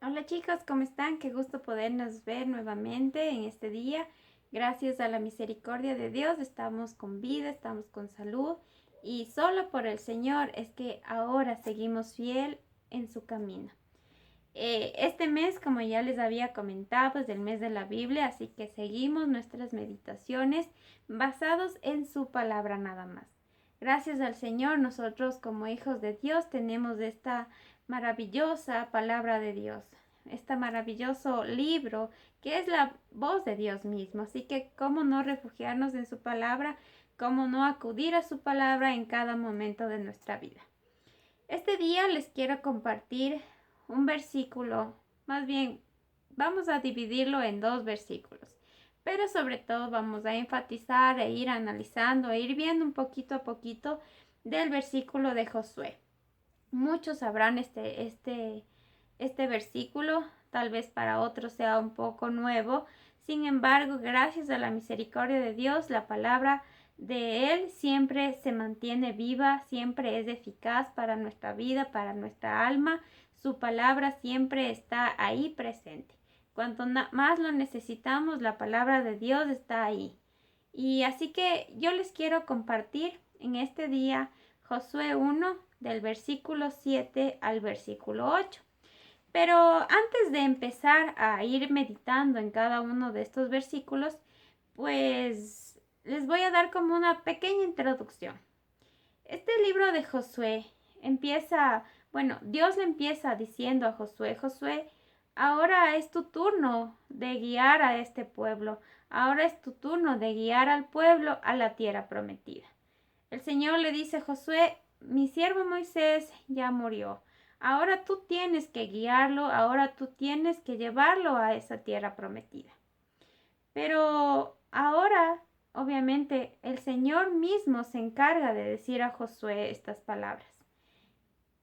Hola chicos, ¿cómo están? Qué gusto podernos ver nuevamente en este día. Gracias a la misericordia de Dios estamos con vida, estamos con salud y solo por el Señor es que ahora seguimos fiel en su camino. Este mes, como ya les había comentado, es el mes de la Biblia, así que seguimos nuestras meditaciones basados en su palabra nada más. Gracias al Señor, nosotros como hijos de Dios tenemos esta maravillosa palabra de Dios, este maravilloso libro que es la voz de Dios mismo. Así que, ¿cómo no refugiarnos en su palabra? ¿Cómo no acudir a su palabra en cada momento de nuestra vida? Este día les quiero compartir un versículo, más bien vamos a dividirlo en dos versículos, pero sobre todo vamos a enfatizar e ir analizando e ir viendo un poquito a poquito del versículo de Josué. Muchos sabrán este versículo, tal vez para otros sea un poco nuevo. Sin embargo, gracias a la misericordia de Dios, la palabra de Él siempre se mantiene viva, siempre es eficaz para nuestra vida, para nuestra alma. Su palabra siempre está ahí presente. Cuanto más lo necesitamos, la palabra de Dios está ahí. Y así que yo les quiero compartir en este día Josué 1 del versículo 7 al versículo 8. Pero antes de empezar a ir meditando en cada uno de estos versículos, pues les voy a dar como una pequeña introducción. Este libro de Josué empieza, bueno, Dios le empieza diciendo a Josué, Josué, ahora es tu turno de guiar a este pueblo, ahora es tu turno de guiar al pueblo a la tierra prometida. El Señor le dice a Josué, mi siervo Moisés ya murió. Ahora tú tienes que guiarlo, ahora tú tienes que llevarlo a esa tierra prometida. Pero ahora, obviamente, el Señor mismo se encarga de decir a Josué estas palabras.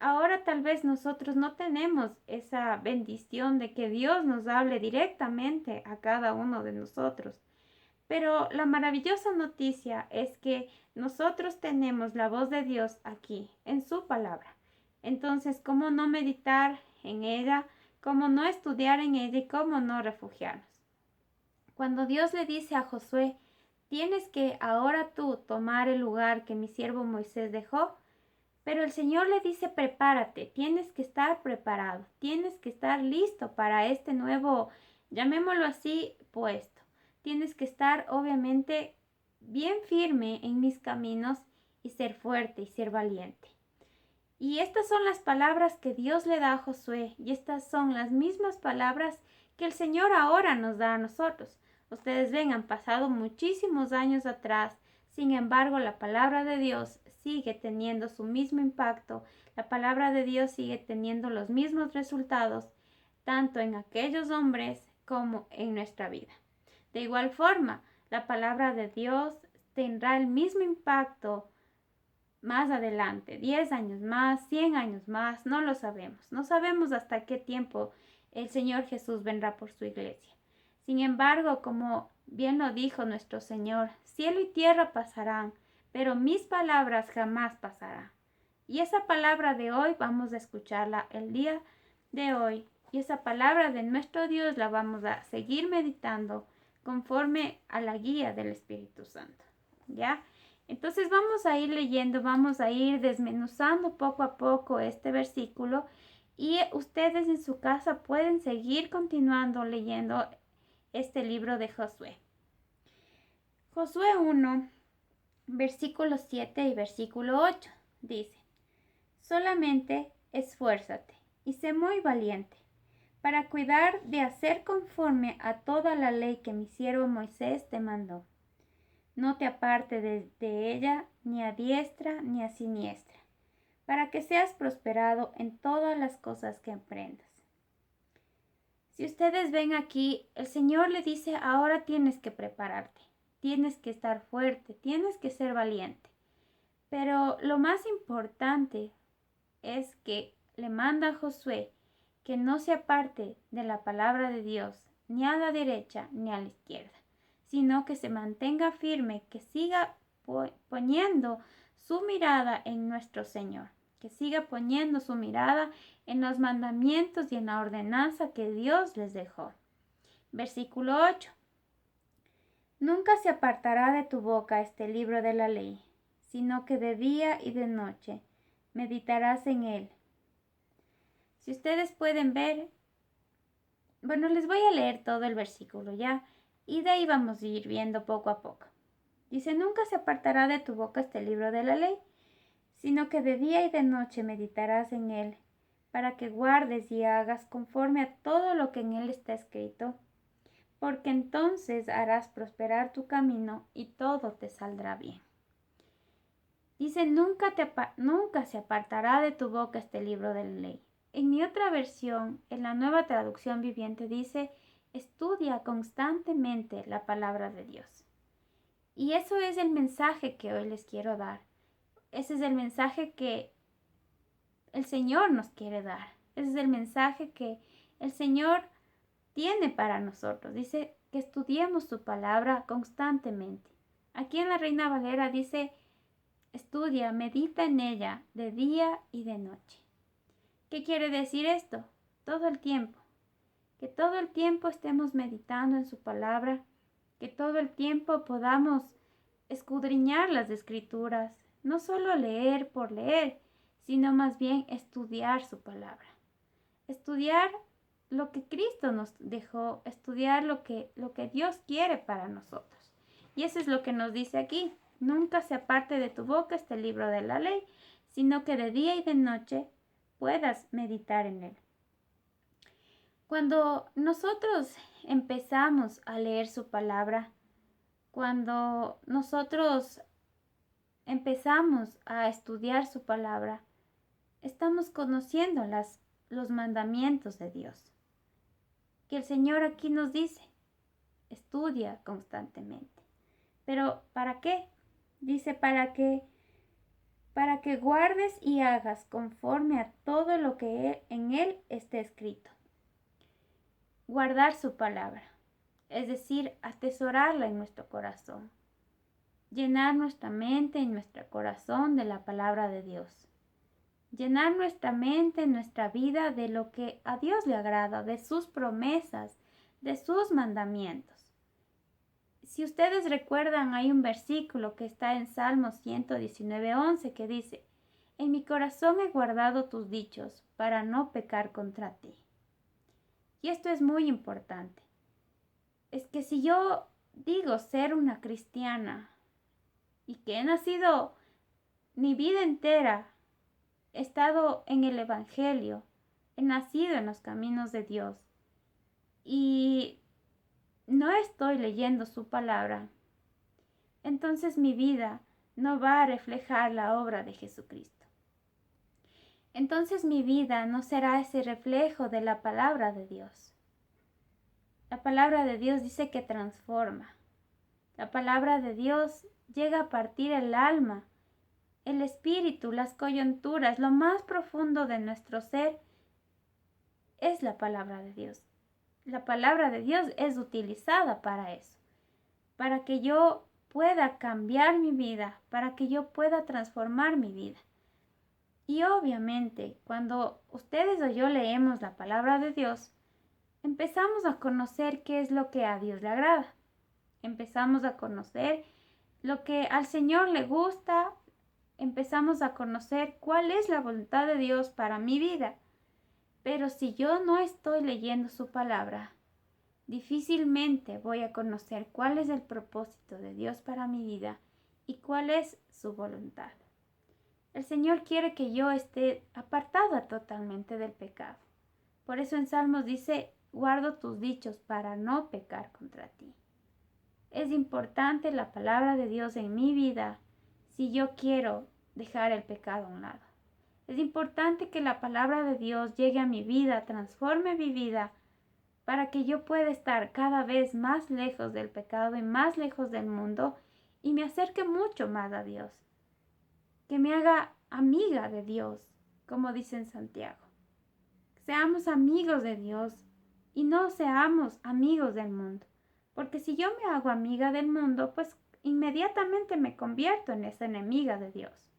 Ahora tal vez nosotros no tenemos esa bendición de que Dios nos hable directamente a cada uno de nosotros. Pero la maravillosa noticia es que nosotros tenemos la voz de Dios aquí, en su palabra. Entonces, ¿cómo no meditar en ella? ¿Cómo no estudiar en ella? ¿Y cómo no refugiarnos? Cuando Dios le dice a Josué, tienes que ahora tú tomar el lugar que mi siervo Moisés dejó, pero el Señor le dice, prepárate, tienes que estar preparado, tienes que estar listo para este nuevo, llamémoslo así, puesto. Tienes que estar obviamente bien firme en mis caminos y ser fuerte y ser valiente. Y estas son las palabras que Dios le da a Josué y estas son las mismas palabras que el Señor ahora nos da a nosotros. Ustedes ven, han pasado muchísimos años atrás, sin embargo la palabra de Dios sigue teniendo su mismo impacto, la palabra de Dios sigue teniendo los mismos resultados, tanto en aquellos hombres como en nuestra vida. De igual forma, la palabra de Dios tendrá el mismo impacto más adelante, 10 años más, 100 años más, no lo sabemos. No sabemos hasta qué tiempo el Señor Jesús vendrá por su iglesia. Sin embargo, como bien lo dijo nuestro Señor, cielo y tierra pasarán, pero mis palabras jamás pasarán. Y esa palabra de hoy vamos a escucharla el día de hoy. Y esa palabra de nuestro Dios la vamos a seguir meditando conforme a la guía del Espíritu Santo. ¿Ya? Entonces vamos a ir leyendo, vamos a ir desmenuzando poco a poco este versículo y ustedes en su casa pueden seguir continuando leyendo este libro de Josué. Josué 1, versículo 7 y versículo 8 dice, solamente esfuérzate y sé muy valiente para cuidar de hacer conforme a toda la ley que mi siervo Moisés te mandó. No te aparte de ella ni a diestra ni a siniestra, para que seas prosperado en todas las cosas que emprendas. Si ustedes ven aquí, el Señor le dice, ahora tienes que prepararte, tienes que estar fuerte, tienes que ser valiente. Pero lo más importante es que le manda a Josué que no se aparte de la palabra de Dios, ni a la derecha ni a la izquierda, sino que se mantenga firme, que siga poniendo su mirada en nuestro Señor. que siga poniendo su mirada en los mandamientos y en la ordenanza que Dios les dejó. Versículo 8. Nunca se apartará de tu boca este libro de la ley, sino que de día y de noche meditarás en él. Si ustedes pueden ver, bueno, les voy a leer todo el versículo ya, y de ahí vamos a ir viendo poco a poco. Dice, nunca se apartará de tu boca este libro de la ley, sino que de día y de noche meditarás en él, para que guardes y hagas conforme a todo lo que en él está escrito, porque entonces harás prosperar tu camino y todo te saldrá bien. Dice, nunca se apartará de tu boca este libro de la ley. En mi otra versión, en la Nueva Traducción Viviente, dice, estudia constantemente la palabra de Dios. Y eso es el mensaje que hoy les quiero dar. Ese es el mensaje que el Señor nos quiere dar. Ese es el mensaje que el Señor tiene para nosotros. Dice que estudiemos su palabra constantemente. Aquí en la Reina Valera dice, estudia, medita en ella de día y de noche. ¿Qué quiere decir esto? Todo el tiempo. Que todo el tiempo estemos meditando en su palabra, que todo el tiempo podamos escudriñar las escrituras, no solo leer por leer, sino más bien estudiar su palabra. Estudiar lo que Cristo nos dejó, estudiar lo que Dios quiere para nosotros. Y eso es lo que nos dice aquí. Nunca se aparte de tu boca este libro de la ley, sino que de día y de noche puedas meditar en él. Cuando nosotros empezamos a leer su palabra, cuando nosotros empezamos a estudiar su palabra, estamos conociendo los mandamientos de Dios. Que el Señor aquí nos dice, estudia constantemente. ¿Pero para qué? Dice, para que guardes y hagas conforme a todo lo que en él esté escrito. Guardar su palabra, es decir, atesorarla en nuestro corazón. Llenar nuestra mente y nuestro corazón de la palabra de Dios. Llenar nuestra mente, nuestra vida de lo que a Dios le agrada, de sus promesas, de sus mandamientos. Si ustedes recuerdan, hay un versículo que está en Salmos 119:11 que dice, en mi corazón he guardado tus dichos para no pecar contra ti. Y esto es muy importante. Es que si yo digo ser una cristiana y que he nacido mi vida entera, he estado en el Evangelio, he nacido en los caminos de Dios y no estoy leyendo su palabra, entonces mi vida no va a reflejar la obra de Jesucristo. Entonces mi vida no será ese reflejo de la palabra de Dios. La palabra de Dios dice que transforma. La palabra de Dios llega a partir el alma, el espíritu, las coyunturas, lo más profundo de nuestro ser es la palabra de Dios. La palabra de Dios es utilizada para eso, para que yo pueda cambiar mi vida, para que yo pueda transformar mi vida. Y obviamente, cuando ustedes o yo leemos la palabra de Dios, empezamos a conocer qué es lo que a Dios le agrada. Empezamos a conocer lo que al Señor le gusta. Empezamos a conocer cuál es la voluntad de Dios para mi vida. Pero si yo no estoy leyendo su palabra, difícilmente voy a conocer cuál es el propósito de Dios para mi vida y cuál es su voluntad. El Señor quiere que yo esté apartada totalmente del pecado. Por eso en Salmos dice, guardo tus dichos para no pecar contra ti. Es importante la palabra de Dios en mi vida si yo quiero dejar el pecado a un lado. Es importante que la palabra de Dios llegue a mi vida, transforme mi vida, para que yo pueda estar cada vez más lejos del pecado y más lejos del mundo y me acerque mucho más a Dios. Que me haga amiga de Dios, como dice en Santiago. Seamos amigos de Dios y no seamos amigos del mundo. Porque si yo me hago amiga del mundo, pues inmediatamente me convierto en esa enemiga de Dios.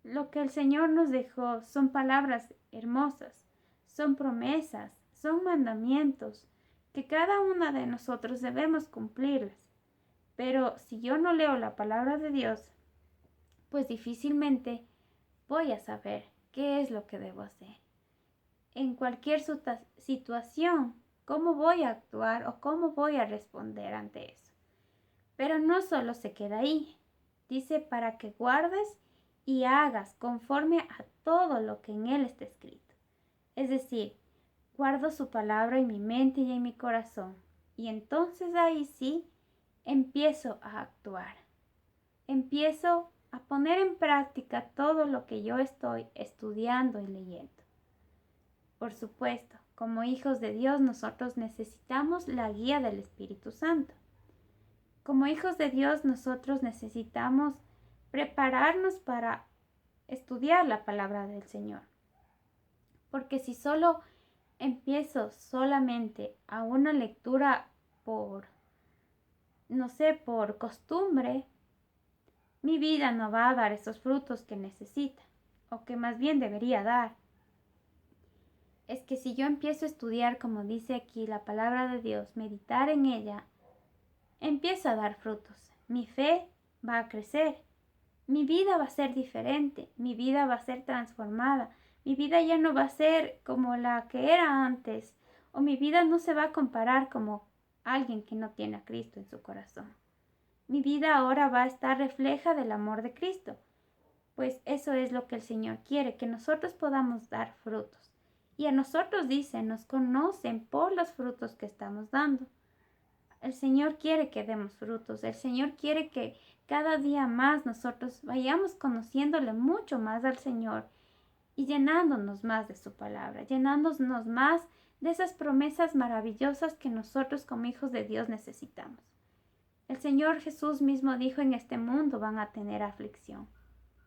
lo que el Señor nos dejó son palabras hermosas, son promesas, son mandamientos que cada una de nosotros debemos cumplirlas. Pero si yo no leo la palabra de Dios, pues difícilmente voy a saber qué es lo que debo hacer. En cualquier situación, cómo voy a actuar o cómo voy a responder ante eso. Pero no solo se queda ahí. Dice para que guardes y hagas conforme a todo lo que en él está escrito. Es decir, guardo su palabra en mi mente y en mi corazón. Y entonces ahí sí empiezo a actuar. Empiezo a poner en práctica todo lo que yo estoy estudiando y leyendo. Por supuesto, como hijos de Dios, nosotros necesitamos la guía del Espíritu Santo. Como hijos de Dios, nosotros necesitamos prepararnos para estudiar la palabra del Señor. Porque si solo empiezo solamente a una lectura por costumbre, mi vida no va a dar esos frutos que necesita, o que más bien debería dar. Es que si yo empiezo a estudiar, como dice aquí, la palabra de Dios, meditar en ella, empieza a dar frutos. Mi fe va a crecer. Mi vida va a ser diferente. Mi vida va a ser transformada. Mi vida ya no va a ser como la que era antes. O mi vida no se va a comparar como alguien que no tiene a Cristo en su corazón. Mi vida ahora va a estar refleja del amor de Cristo. Pues eso es lo que el Señor quiere, que nosotros podamos dar frutos. Y a nosotros dice, nos conocen por los frutos que estamos dando. El Señor quiere que demos frutos. El Señor quiere que cada día más nosotros vayamos conociéndole mucho más al Señor y llenándonos más de su palabra, llenándonos más de esas promesas maravillosas que nosotros como hijos de Dios necesitamos. El Señor Jesús mismo dijo, en este mundo van a tener aflicción,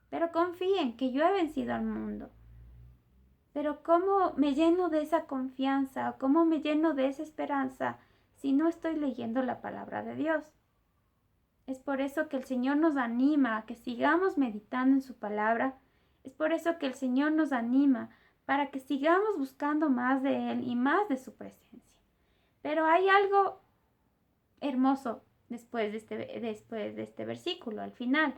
pero confíen que yo he vencido al mundo. Pero ¿cómo me lleno de esa confianza? ¿Cómo me lleno de esa esperanza si no estoy leyendo la palabra de Dios? Es por eso que el Señor nos anima a que sigamos meditando en su palabra. Es por eso que el Señor nos anima para que sigamos buscando más de Él y más de su presencia. Pero hay algo hermoso después de este versículo, al final.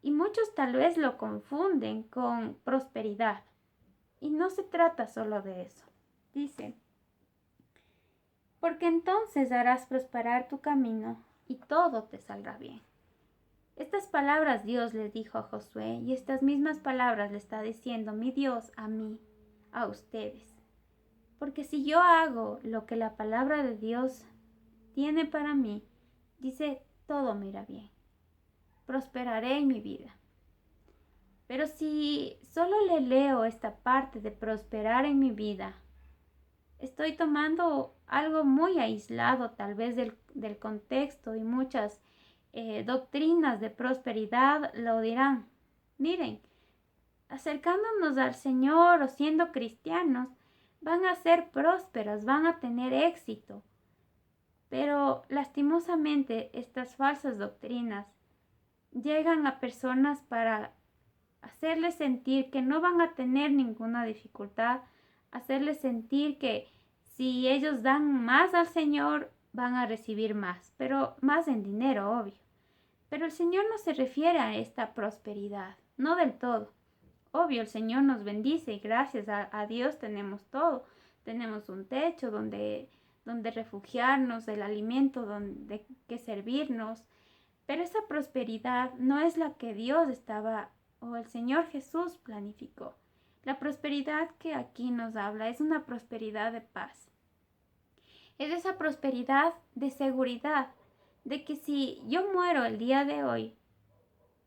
Y muchos tal vez lo confunden con prosperidad. Y no se trata solo de eso. Dice, porque entonces harás prosperar tu camino y todo te saldrá bien. Estas palabras Dios les dijo a Josué y estas mismas palabras le está diciendo mi Dios a mí, a ustedes. Porque si yo hago lo que la palabra de Dios tiene para mí, dice, todo me irá bien. Prosperaré en mi vida. Pero si solo le leo esta parte de prosperar en mi vida, estoy tomando algo muy aislado tal vez del contexto y muchas doctrinas de prosperidad lo dirán. Miren, acercándonos al Señor o siendo cristianos, van a ser prósperos, van a tener éxito. Pero lastimosamente estas falsas doctrinas llegan a personas para hacerles sentir que no van a tener ninguna dificultad, hacerles sentir que si ellos dan más al Señor, van a recibir más, pero más en dinero, obvio. Pero el Señor no se refiere a esta prosperidad, no del todo. Obvio, el Señor nos bendice y gracias a Dios tenemos todo. Tenemos un techo donde refugiarnos, el alimento donde que servirnos. Pero esa prosperidad no es la que Dios estaba o el Señor Jesús planificó. La prosperidad que aquí nos habla es una prosperidad de paz. Es esa prosperidad de seguridad, de que si yo muero el día de hoy,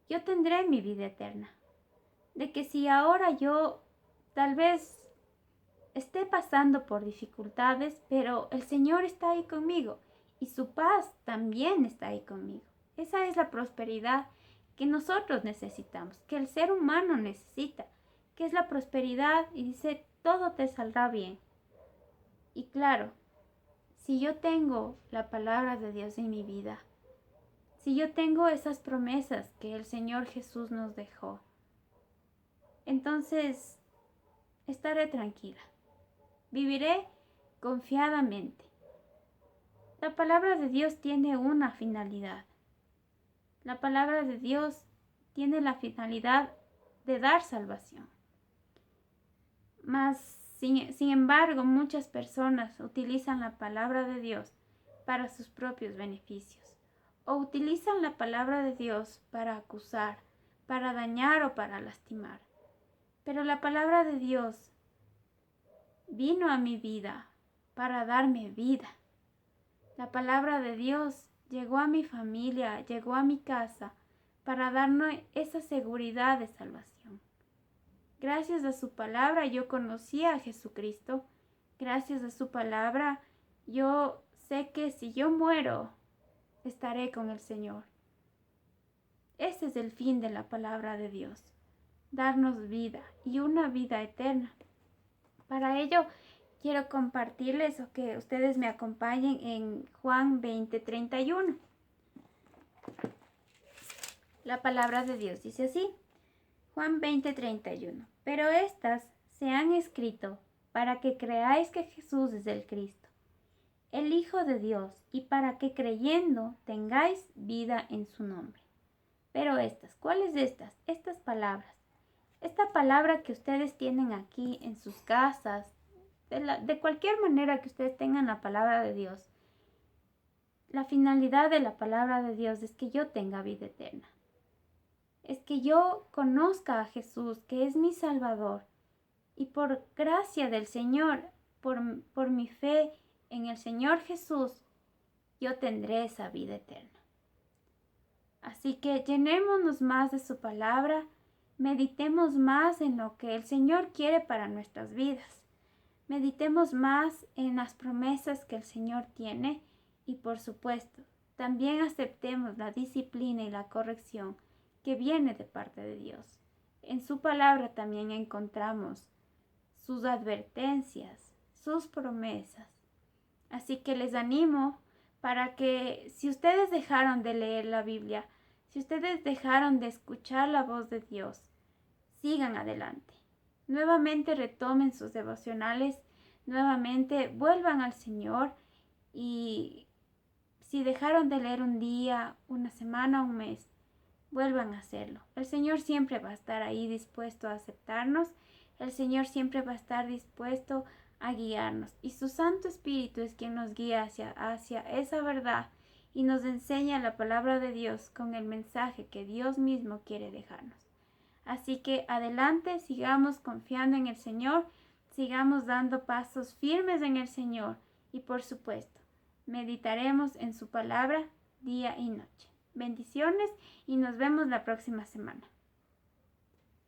yo tendré mi vida eterna. De que si ahora yo tal vez esté pasando por dificultades, pero el Señor está ahí conmigo y su paz también está ahí conmigo. Esa es la prosperidad que nosotros necesitamos, que el ser humano necesita, que es la prosperidad y dice, todo te saldrá bien. Y claro, si yo tengo la palabra de Dios en mi vida, si yo tengo esas promesas que el Señor Jesús nos dejó, entonces estaré tranquila. Viviré confiadamente. La palabra de Dios tiene una finalidad. La palabra de Dios tiene la finalidad de dar salvación. Mas, sin embargo, muchas personas utilizan la palabra de Dios para sus propios beneficios, o utilizan la palabra de Dios para acusar, para dañar o para lastimar. Pero la palabra de Dios vino a mi vida para darme vida. La palabra de Dios llegó a mi familia, llegó a mi casa para darnos esa seguridad de salvación. Gracias a su palabra yo conocí a Jesucristo. Gracias a su palabra yo sé que si yo muero, estaré con el Señor. Ese es el fin de la palabra de Dios, darnos vida y una vida eterna. Para ello, quiero compartirles o que ustedes me acompañen en Juan 20:31. La palabra de Dios dice así, Juan 20:31. Pero estas se han escrito para que creáis que Jesús es el Cristo, el Hijo de Dios, y para que creyendo tengáis vida en su nombre. Pero estas, ¿cuáles de estas? Estas palabras. Esta palabra que ustedes tienen aquí en sus casas, de cualquier manera que ustedes tengan la palabra de Dios, la finalidad de la palabra de Dios es que yo tenga vida eterna. Es que yo conozca a Jesús, que es mi Salvador. Y por gracia del Señor, por mi fe en el Señor Jesús, yo tendré esa vida eterna. Así que llenémonos más de su palabra, meditemos más en lo que el Señor quiere para nuestras vidas. Meditemos más en las promesas que el Señor tiene y, por supuesto, también aceptemos la disciplina y la corrección que viene de parte de Dios. En su palabra también encontramos sus advertencias, sus promesas. Así que les animo para que si ustedes dejaron de leer la Biblia, si ustedes dejaron de escuchar la voz de Dios, sigan adelante. Nuevamente retomen sus devocionales, nuevamente vuelvan al Señor y si dejaron de leer un día, una semana, un mes, vuelvan a hacerlo. El Señor siempre va a estar ahí dispuesto a aceptarnos. El Señor siempre va a estar dispuesto a guiarnos. Y su Santo Espíritu es quien nos guía hacia esa verdad y nos enseña la palabra de Dios con el mensaje que Dios mismo quiere dejarnos. Así que adelante, sigamos confiando en el Señor, sigamos dando pasos firmes en el Señor y por supuesto, meditaremos en su palabra día y noche. Bendiciones y nos vemos la próxima semana.